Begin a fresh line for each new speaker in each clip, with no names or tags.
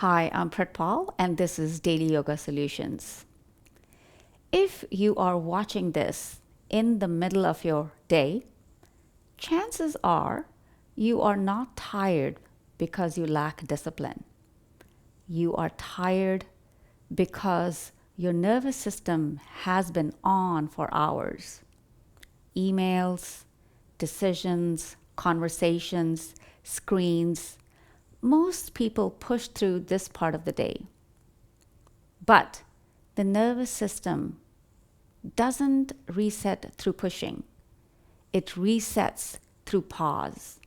Hi, I'm Pratpal, and this is Daily Yoga Solutions. If you are watching this in the middle of your day, chances are you are not tired because you lack discipline. You are tired because your nervous system has been on for hours. Emails, decisions, conversations, screens. Most people push through this part of the day. But the nervous system doesn't reset through pushing, it resets through pause.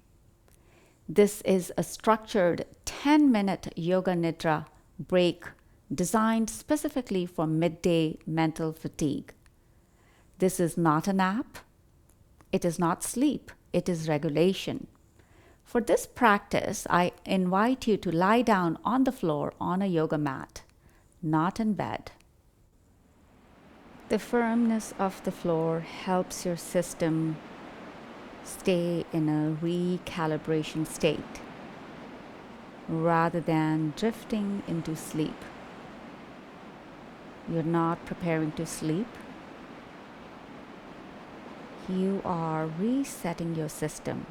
This is a structured 10-minute Yoga Nidra break designed specifically for midday mental fatigue. This is not a nap, it is not sleep, it is regulation. For this practice, I invite you to lie down on the floor on a yoga mat, not in bed. The firmness of the floor helps your system stay in a recalibration state rather than drifting into sleep. You're not preparing to sleep. You are resetting your system.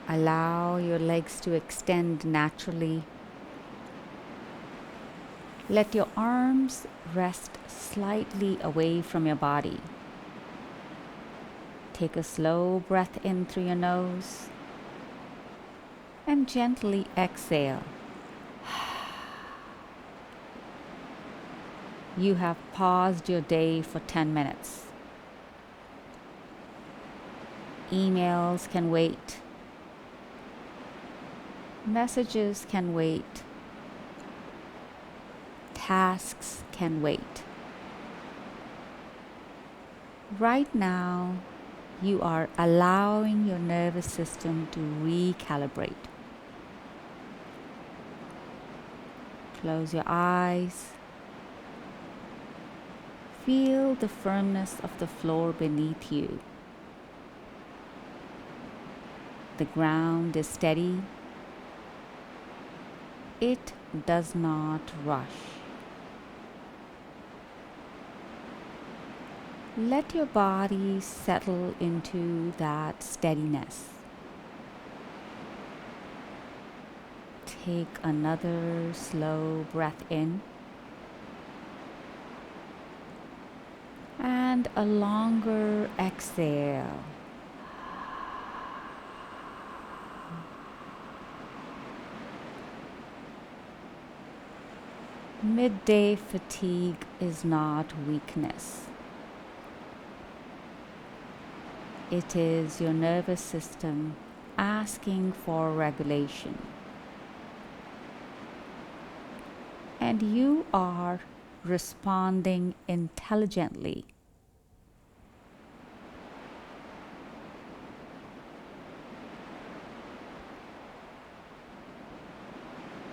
Allow your legs to extend naturally. Let your arms rest slightly away from your body. Take a slow breath in through your nose and gently exhale. You have paused your day for 10 minutes. Emails can wait. Messages can wait. Tasks can wait. Right now, you are allowing your nervous system to recalibrate. Close your eyes. Feel the firmness of the floor beneath you. The ground is steady. It does not rush. Let your body settle into that steadiness. Take another slow breath in and a longer exhale. Midday fatigue is not weakness. It is your nervous system asking for regulation. And you are responding intelligently.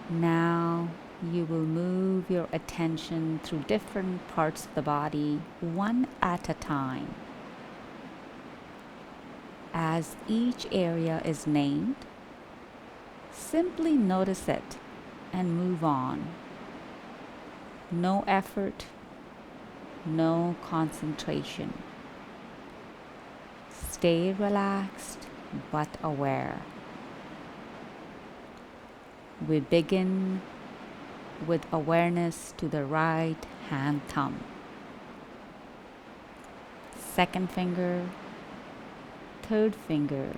Now you will move your attention through different parts of the body, one at a time. As each area is named, simply notice it and move on. No effort, no concentration. Stay relaxed but aware. We begin with awareness to the right hand thumb. Second finger, third finger,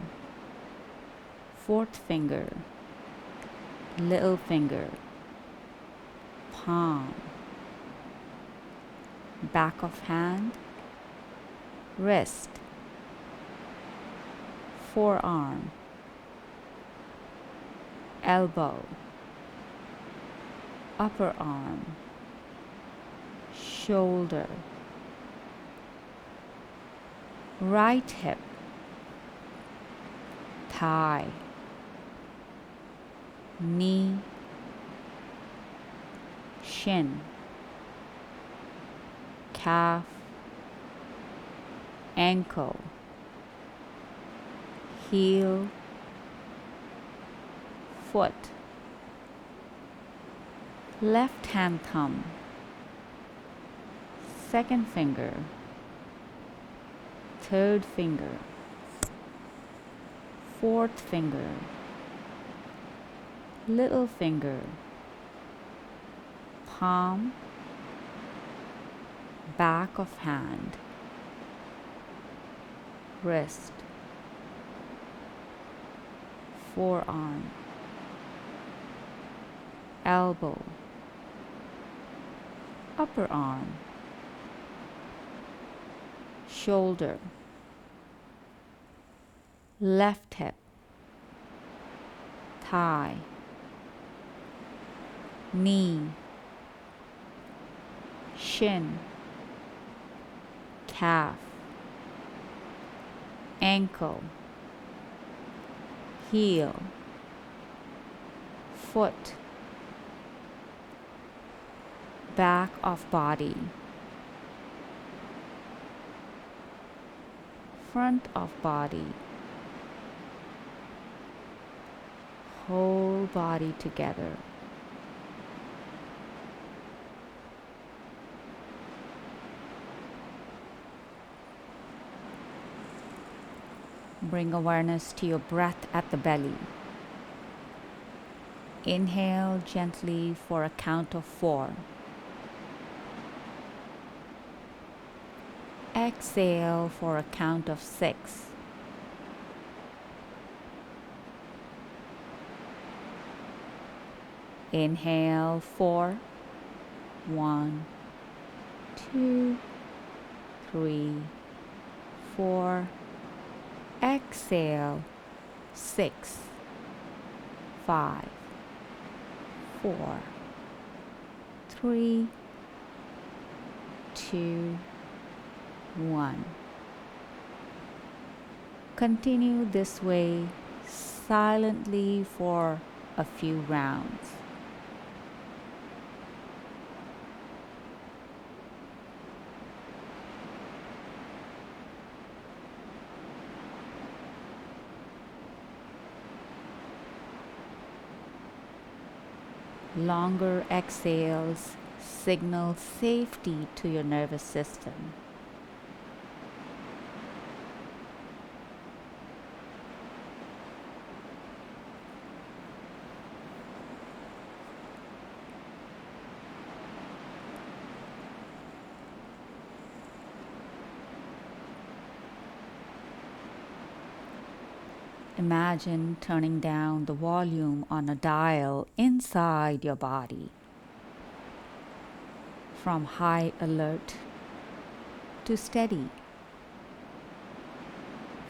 fourth finger, little finger, palm, back of hand, wrist, forearm, elbow, upper arm, shoulder, right hip, thigh, knee, shin, calf, ankle, heel, foot, left hand thumb, second finger, third finger, fourth finger, little finger, palm, back of hand, wrist, forearm, elbow, upper arm, shoulder, left hip, thigh, knee, shin, calf, ankle, heel, foot, back of body, front of body, whole body together. Bring awareness to your breath at the belly. Inhale gently for a count of 4. Exhale for a count of 6. Inhale 4. 1, 2, 3, 4. Exhale 6, 5, 4, 3, 2, 1. Continue this way silently for a few rounds. Longer exhales signal safety to your nervous system. Imagine turning down the volume on a dial inside your body, from high alert to steady,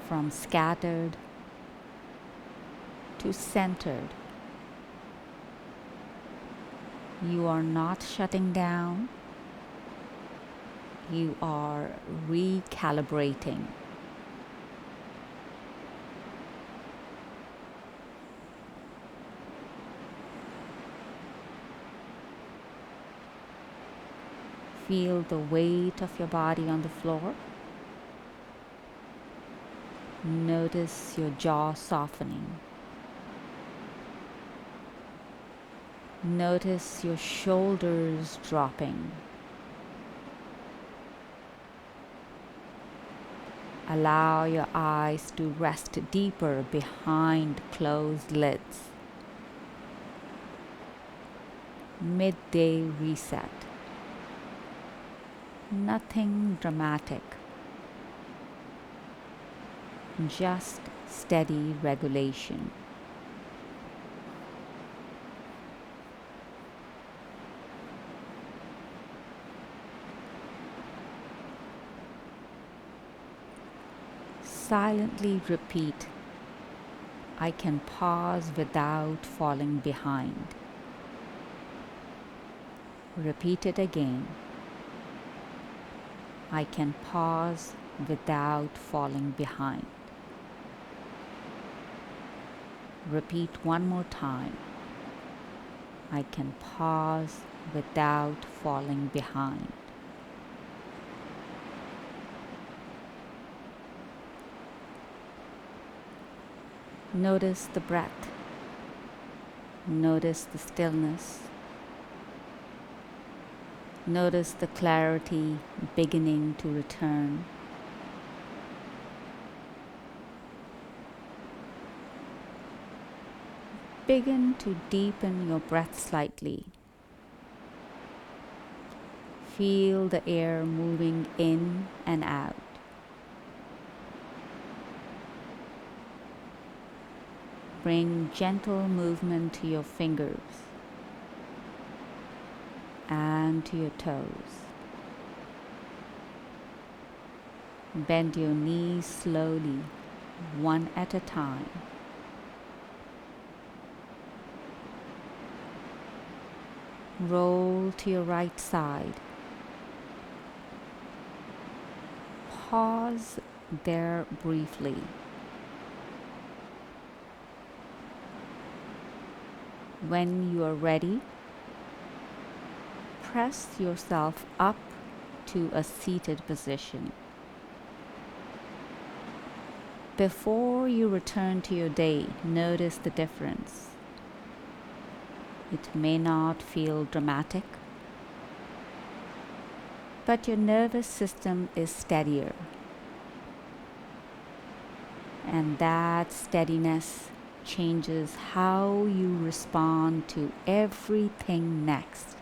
from scattered to centered. You are not shutting down, you are recalibrating. Feel the weight of your body on the floor. Notice your jaw softening. Notice your shoulders dropping. Allow your eyes to rest deeper behind closed lids. Midday reset. Nothing dramatic, just steady regulation. Silently repeat, I can pause without falling behind. Repeat it again. I can pause without falling behind. Repeat one more time. I can pause without falling behind. Notice the breath. Notice the stillness. Notice the clarity beginning to return. Begin to deepen your breath slightly. Feel the air moving in and out. Bring gentle movement to your fingers and to your toes. Bend your knees slowly, one at a time. Roll to your right side. Pause there briefly. When you are ready, press yourself up to a seated position. Before you return to your day, notice the difference. It may not feel dramatic, but your nervous system is steadier. And that steadiness changes how you respond to everything next.